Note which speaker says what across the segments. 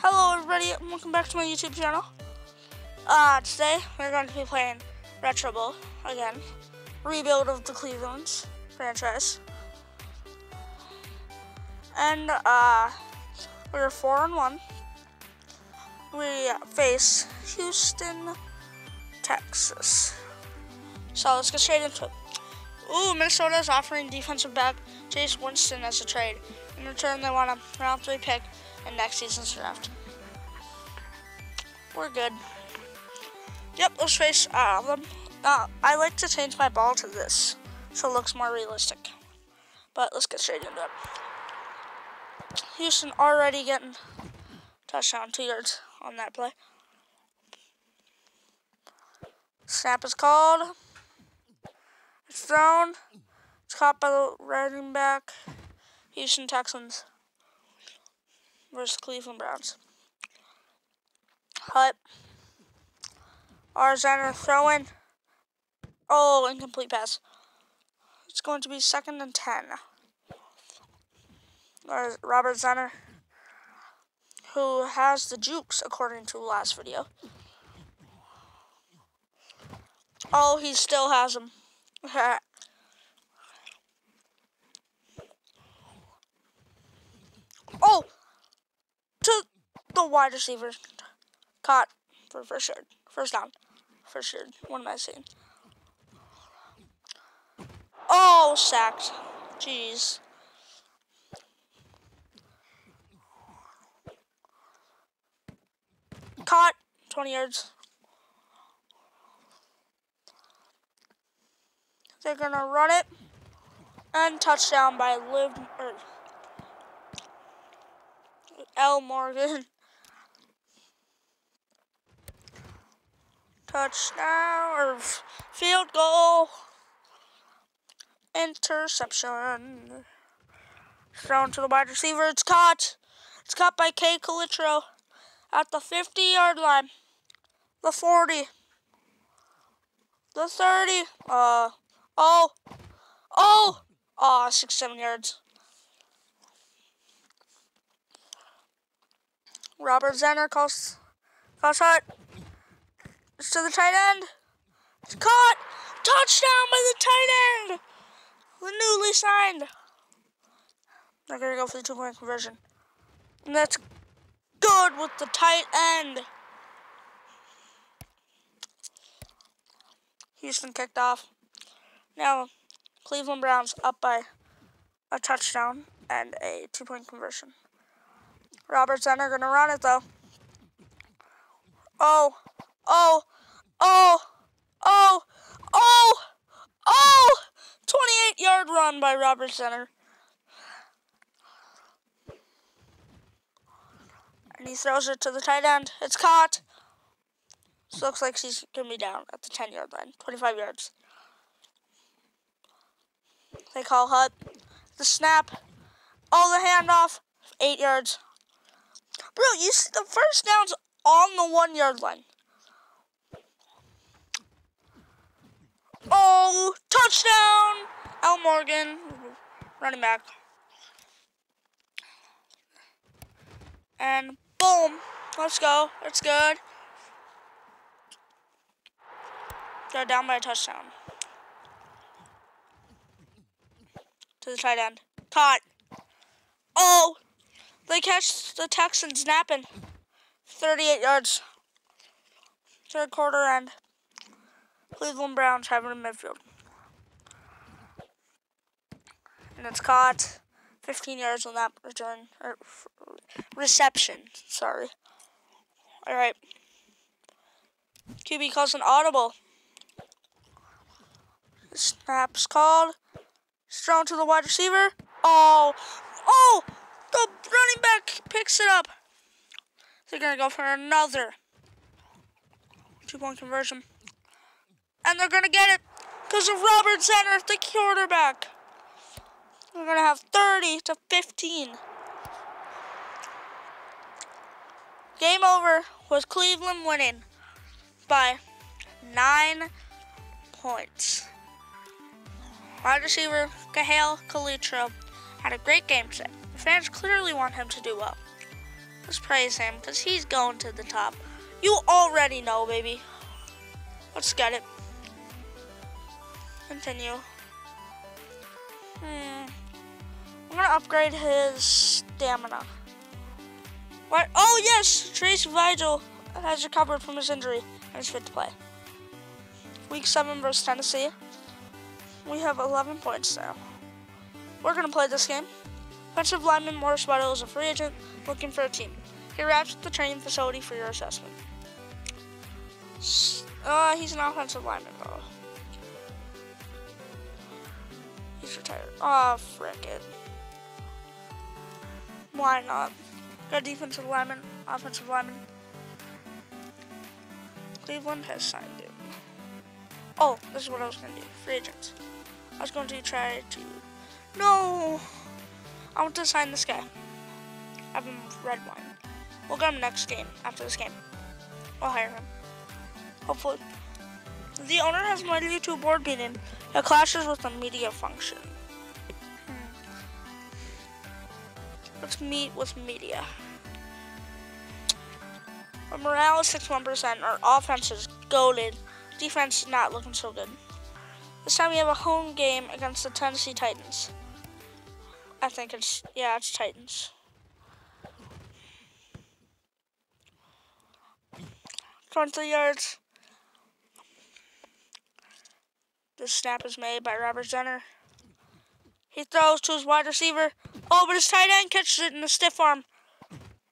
Speaker 1: Hello everybody, and welcome back to my YouTube channel. Today we're going to be playing Retro Bowl again. Rebuild of the Cleveland's franchise. And we're 4-1. We face Houston, Texas. So let's get straight into it. Ooh, Minnesota is offering defensive back Jace Winston as a trade. In return, they want a round 3 pick in next season's draft. We're good. Yep, let's face them. I like to change my ball to this, so it looks more realistic. But let's get straight into it. Houston already getting touchdown, 2 yards on that play. Snap is called. It's thrown. It's caught by the running back. Houston Texans versus Cleveland Browns. Hut. Arzana throwing. Oh, incomplete pass. It's going to be 2nd and 10. There's Robert Zenner, who has the jukes according to last video. Oh, he still has them. Oh! To the wide receiver. Caught for first yard. First down. First yard. What am I saying? Oh, sacked. Jeez. Caught. 20 yards. They're going to run it. And touchdown by L. Morgan. Touchdown or field goal. Interception. Thrown to the wide receiver. It's caught. It's caught by K. Calitro at the 50-yard line. The 40. The 30. 6-7 yards. Robert Zenner calls hut. It's to the tight end. It's caught. Touchdown by the tight end. The newly signed. They're going to go for the 2-point conversion. And that's good with the tight end. Houston kicked off. Now, Cleveland Browns up by a touchdown and a 2-point conversion. Robert Zenner going to run it, though. 28-yard run by Robert Zenner. And he throws it to the tight end. It's caught. This looks like he's going to be down at the 10-yard line. 25 yards. They call hut. The snap. Oh, the handoff. 8 yards. Bro, you see the first down's on the 1-yard line. Oh, touchdown! L. Morgan, running back. And boom. Let's go. It's good. They're down by a touchdown. To the tight end. Caught. Oh! They catch the Texans napping. 38 yards. Third quarter end. Cleveland Browns have it in midfield. And it's caught. 15 yards on that return. Or reception. Sorry. Alright. QB calls an audible. The snap's called. It's thrown to the wide receiver. Oh! The running back picks it up. They're going to go for another 2-point conversion. And they're going to get it because of Robert Zenner, the quarterback. They're going to have 30-15. Game over with Cleveland winning by 9 points. Wide receiver Cahill Calitro had a great game today. The fans clearly want him to do well. Let's praise him, because he's going to the top. You already know, baby. Let's get it. Continue. I'm going to upgrade his stamina. What? Oh, yes! Trace Vigil has recovered from his injury and is fit to play. Week 7 versus Tennessee. We have 11 points now. We're going to play this game. Offensive lineman Morris Weddle is a free agent looking for a team. He arrives at the training facility for your assessment. He's an offensive lineman, though. He's retired. Oh, frickin'. Why not? Got defensive lineman, offensive lineman. Cleveland has signed him. Oh, this is what I was going to do. Free agents. I was going to try to... No! I want to sign this guy. Have him red wine. We'll get him next game, after this game. We'll hire him. Hopefully. The owner has invited you to a board meeting that clashes with the media function. Let's meet with media. Our morale is 61%. Our offense is goated. Defense not looking so good. This time we have a home game against the Tennessee Titans. I think it's Titans. 23 yards. The snap is made by Robert Zenner. He throws to his wide receiver. Oh, but his tight end catches it in a stiff arm.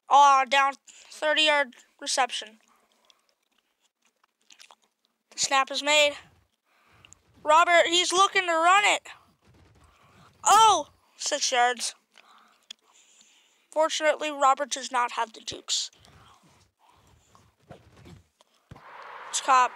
Speaker 1: Oh, down 30-yard reception. The snap is made. Robert, he's looking to run it. Oh, 6 yards. Fortunately, Robert does not have the jukes. It's caught.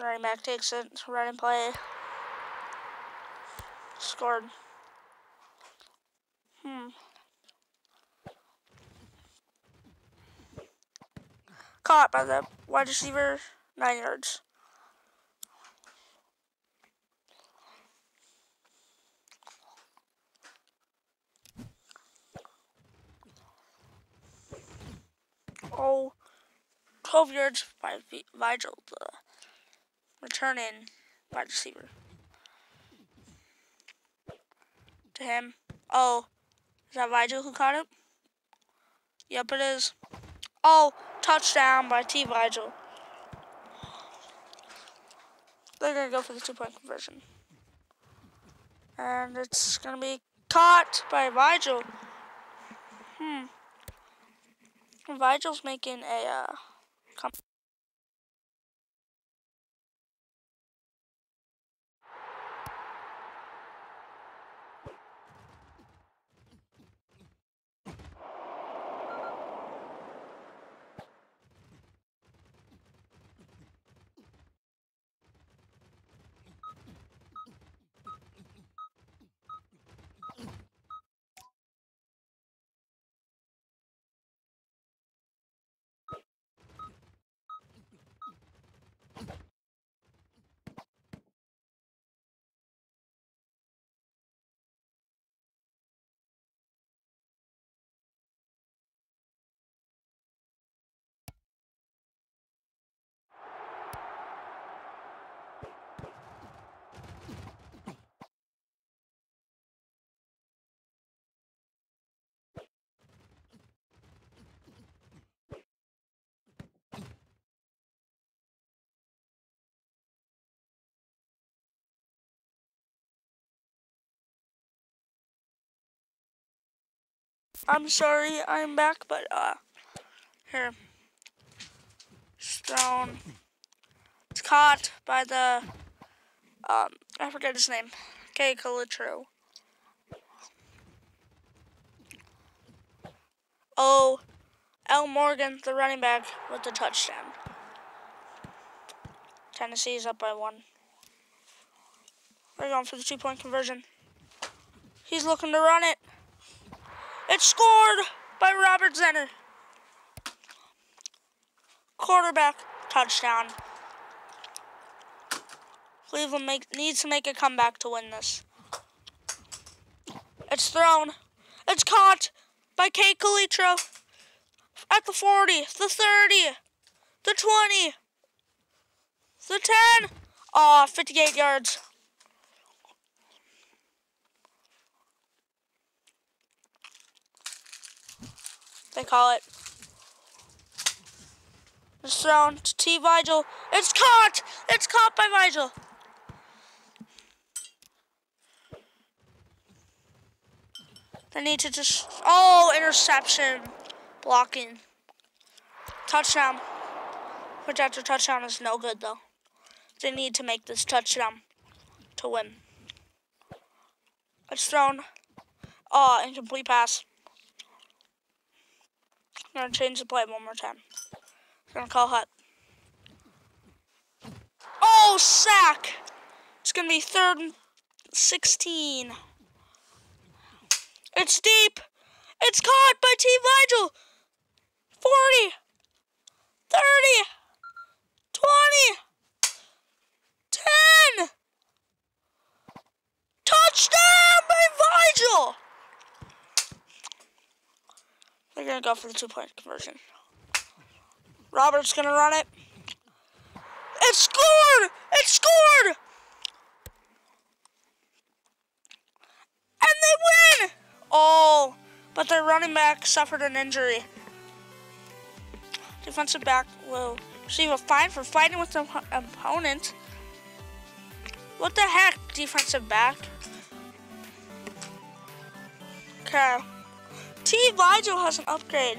Speaker 1: Running back takes it. Running play. Scored. Caught by the wide receiver. 9 yards. Oh, 12 yards by Vigil, the returning wide receiver. To him. Oh, is that Vigil who caught it? Yep, it is. Oh, touchdown by T. Vigil. They're going to go for the 2-point conversion. And it's going to be caught by Vigil. Vigil's making a I'm sorry, I'm back, but here. It's thrown. It's caught by the I forget his name. Okay, Calitro. Oh, L. Morgan, the running back, with the touchdown. Tennessee is up by 1. We're going for the 2-point conversion. He's looking to run it. It's scored by Robert Zenner. Quarterback touchdown. Cleveland needs to make a comeback to win this. It's thrown. It's caught by Kate Calitro at the 40, the 30, the 20, the 10. Oh, 58 yards. They call it. It's thrown to T. Vigil. It's caught! It's caught by Vigil. They need to just... Oh, interception. Blocking. Touchdown. Projected touchdown is no good, though. They need to make this touchdown to win. It's thrown. Oh, incomplete pass. I'm going to change the play one more time. I'm going to call Hut. Oh, sack! It's going to be 3rd and 16. It's deep. It's caught by T. Vigil. 40, 30, 20, 10. Touchdown by Vigil. They're going to go for the 2-point conversion. Robert's going to run it. It's scored! It's scored! And they win! Oh, but their running back suffered an injury. Defensive back will receive a fine for fighting with the opponent. What the heck, defensive back? Okay. T. Vigil has an upgrade.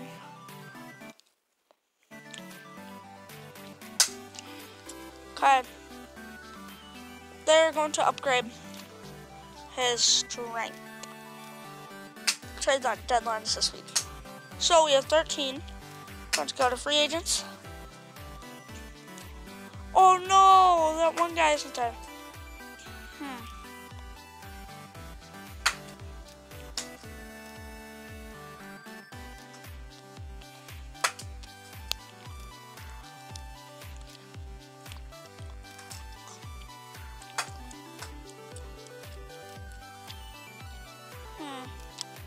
Speaker 1: Okay. They're going to upgrade his strength. Trade deadlines this week. So we have 13. Let's go to free agents. Oh no, that one guy isn't there.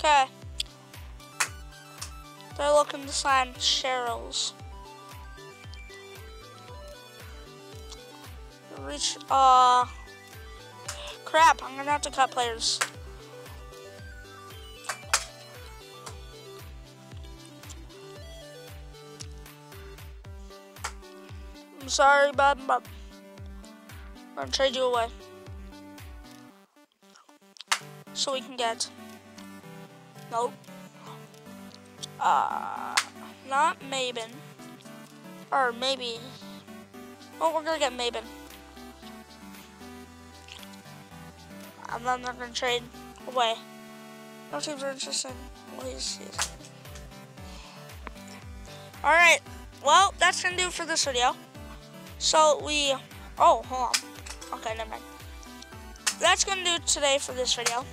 Speaker 1: Okay. They're looking to sign Cheryl's. Crap, I'm gonna have to cut players. I'm sorry, bud, but I'm gonna trade you away. So we can get... Nope. Not Mabin. Or maybe... Oh, we're gonna get Mabin. And then they're gonna trade away. No teams are interested in what he's... Alright. Well, that's gonna do it for this video. So we... Oh, hold on. Okay, never mind. That's gonna do it today for this video.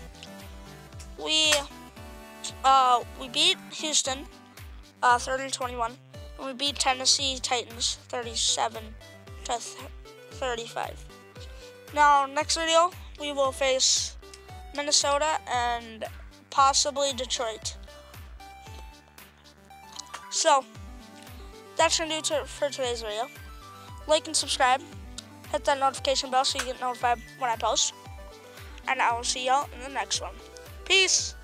Speaker 1: We beat Houston 30-21, and we beat Tennessee Titans 37-35. Now, next video, we will face Minnesota and possibly Detroit. So, that's going to do it for today's video. Like and subscribe. Hit that notification bell so you get notified when I post. And I will see y'all in the next one. Peace!